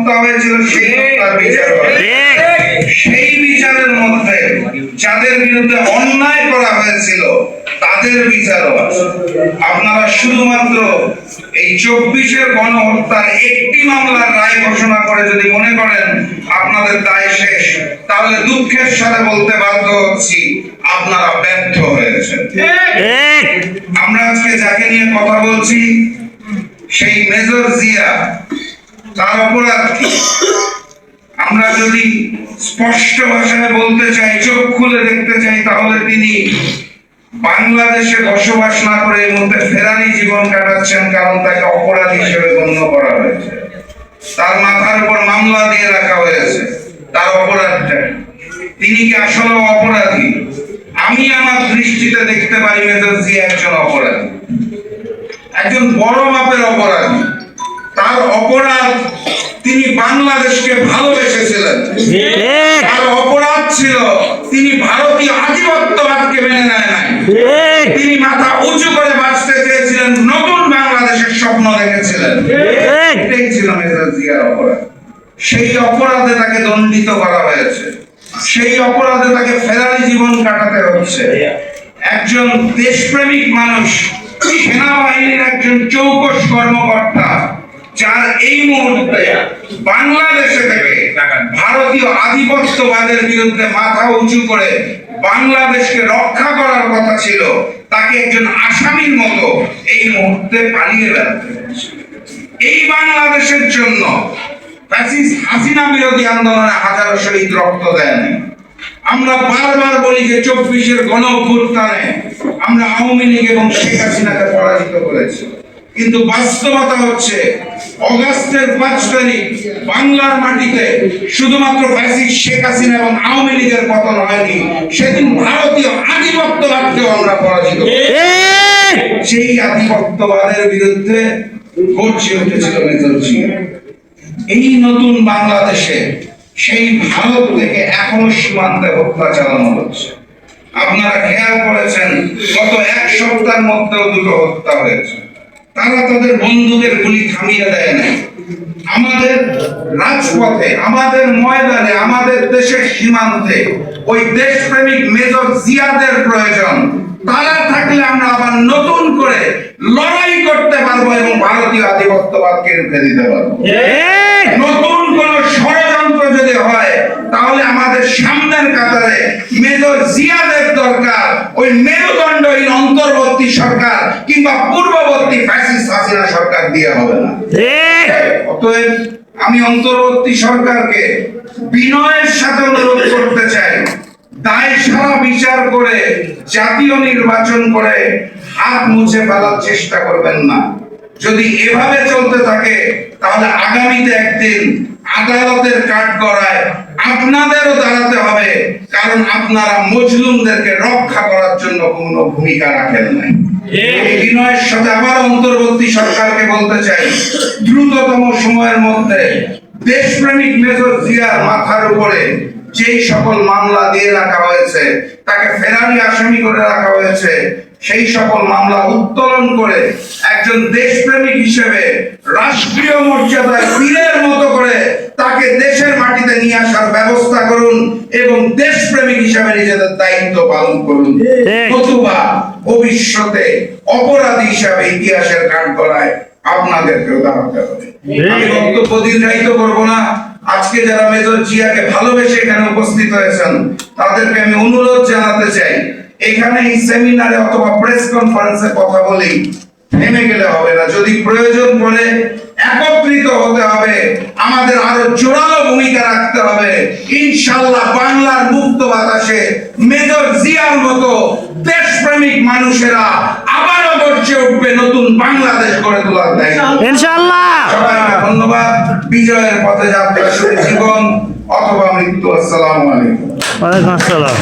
হত্যা হয়েছিল সেই হত্যার বিচার হবে। সেই বিচারের মধ্যে যাদের বিরুদ্ধে অন্যায় করা হয়েছিল তাদের বিচারও আছে। আপনারা শুধুমাত্র এই 24-এর গণহত্যার একটি মামলার রায় ঘোষণা করে যদি মনে করেন আপনাদের দায় শেষ, তাহলে দুঃখের সাথে বলতে বাধ্য হচ্ছি আপনারা ব্যর্থ হয়েছেন। আমরা আজকে যাকে নিয়ে কথা বলছি সেই মেজর জিয়া, তার অপরাধ কি? আমরা যদি স্পষ্ট ভাষায় বলতে চাই, চোখ খুলে দেখতে চাই, তাহলে তিনি বাংলাদেশে বসবাস না করে এর মধ্যে ফেরানি জীবন কাটাচ্ছেন, কারণ তাকে অপরাধী হিসেবে গণ্য করা হয়েছে। তার মাথার উপর মামলা দিয়ে রাখা হয়েছে। তার অপরাধটা, তিনি কি আসলে অপরাধী? আমি আমার দৃষ্টিতে দেখতে পারি মেজর জিয়া একজন অপরাধী, একজন বড় মাপের অপরাধী। তার অপরাধ, তিনি বাংলাদেশকে ভালোবেসেছিলেন। তার অপরাধ ছিল তিনি ভারতীয় আধিপত্যবাদকে মেনে নেয় নাই। তিনি মাথা উঁচু করে বাঁচতে চেয়েছিলেন, নতুন বাংলাদেশের স্বপ্ন দেখেছিলেন। এটাই ছিল মেজর জিয়ার অপরাধ। সেই অপরাধে তাকে দণ্ডিত করা হয়েছে, সেই অপরাধে তাকে ফেরারি জীবন কাটাতে হচ্ছে। একজন দেশপ্রেমিক মানুষ, সেনাবাহিনীর একজন চৌকস কর্মকর্তা, যার এই মুহূর্তে বাংলাদেশে থেকে ভারতীয় আধিপত্যবাদের বিরুদ্ধে মাথা উঁচু করে বাংলাদেশকে রক্ষা করার কথা ছিল, তাকে একজন আসামির মতো এই মুহূর্তে পালিয়ে বেড়াতে হচ্ছে। এই বাংলাদেশের জন্য ফ্যাসিস্ট হাসিনা বিরোধী আন্দোলনে হাজারো শহীদ রক্ত দেয়নি। আমরা বারবার বলি যে 24-এর গণ অভ্যুত্থানে আমরা আওয়ামী লীগ এবং শেখ হাসিনাকে পরাজিত করেছি, কিন্তু বাস্তবতা হচ্ছে অগাস্টের 5 তারিখ বাংলার মাটিতে শুধুমাত্র ফ্যাসিস্ট শেখ হাসিনা এবং আওয়ামী লীগের পতন হয়নি, সেদিন ভারতীয় আধিপত্যবাদকেও আমরা পরাজিত করেছি। সেই আধিপত্যবাদের বিরুদ্ধে গর্জে উঠেছিল মেজর জিয়া। এই নতুন বাংলাদেশে সেই ভারত থেকে এখনো সীমান্তে হত্যা চালানো হচ্ছে। আপনারা খেয়াল করেছেন গত 1 সপ্তাহের মধ্যেও 2টো হত্যা হয়েছে। তারা তাদের বন্দুকের গুলি থামিয়ে দেয় নাই। আমাদের রাজপথে, আমাদের ময়দানে, আমাদের দেশের সীমান্তে ওই দেশপ্রেমিক মেজর জিয়াদের প্রয়োজন। তারা থাকলে আমরা আবার নতুন করে লড়াই করতে পারবো এবং ভারতীয় আধিপত্যবাদকে রুখে দিতে পারবো। নতুন কোন ষড়যন্ত্র যদি হয়, তাহলে আমাদের সামনের কাতারে মেজর জিয়াদের দরকার। ওই মেরুদণ্ডহীন অন্তর্বর্তী সরকার কিংবা পূর্ববর্তী ফ্যাসিস্ট হাসিনা সরকার দিয়ে হবে না। অতএব আমি অন্তর্বর্তী সরকারকে বিনয়ের সাথে অনুরোধ করতে চাই, দায় সারা বিচার করে জাতীয় নির্বাচন করে হাত মুছে ফেলার চেষ্টা করবেন না। যদি এভাবে চলতে থাকে তাহলে আগামীতে একদিন আদালতের কাঠগড়ায় আপনাদেরও দাঁড়াতে হবে, কারণ আপনারা মজলুমদেরকে রক্ষা করার জন্য কোনো ভূমিকা রাখেন নাই। এই বিনয়ের সাথে আবার অন্তর্বর্তী সরকারকে বলতে চাই, দ্রুততম সময়ের মধ্যে দেশপ্রেমিক মেজর জিয়ার মাথার উপরে যেই সকল মামলা দিয়ে রাখা হয়েছে, তাকে ফেরারি আসামি করে রাখা হয়েছে, সেই সকল মামলা উত্তোলন করে একজন দেশপ্রেমিক হিসেবে রাষ্ট্রীয় মর্যাদায় বীরের মতো করে তাকে দেশের মাটিতে নিয়ে আসার ব্যবস্থা করুন এবং দেশপ্রেমিক হিসেবে নিজেদের দায়িত্ব পালন করুন। নতুবা ভবিষ্যতে অপরাধী হিসাবে ইতিহাসের কাঠগড়ায় আপনাদেরকেও দাঁড়াতে হবে। আমি বক্তব্য দীর্ঘায়িত করবো না। আজকে যারা মেজর জিয়াকে ভালোবেসে এখানে উপস্থিত হয়েছেন, তাদেরকে আমি অনুরোধ জানাতে চাই, এখানে এই সেমিনারে অথবা প্রেস কনফারেন্সে কথা বলি থেমে গেলে হবে না। যদি প্রয়োজন পড়ে একত্রিত হতে হবে, আমাদের আরো জোরালো ভূমিকা রাখতে হবে। ইনশাআল্লাহ বাংলার মুক্ত বাতাসে মেজর জিয়ার মতো দেশপ্রেমিক মানুষেরা আবারও গর্জে উঠবে নতুন বাংলাদেশ গড়ে তোলার দায়িত্ব ইনশাআল্লাহ। সবাইকে ধন্যবাদ। বিজয়ের পথে যাত্রা শুরু, জীবন অথবা মৃত্যু। আসসালামু আলাইকুম। ওয়ালাইকুম আসসালাম।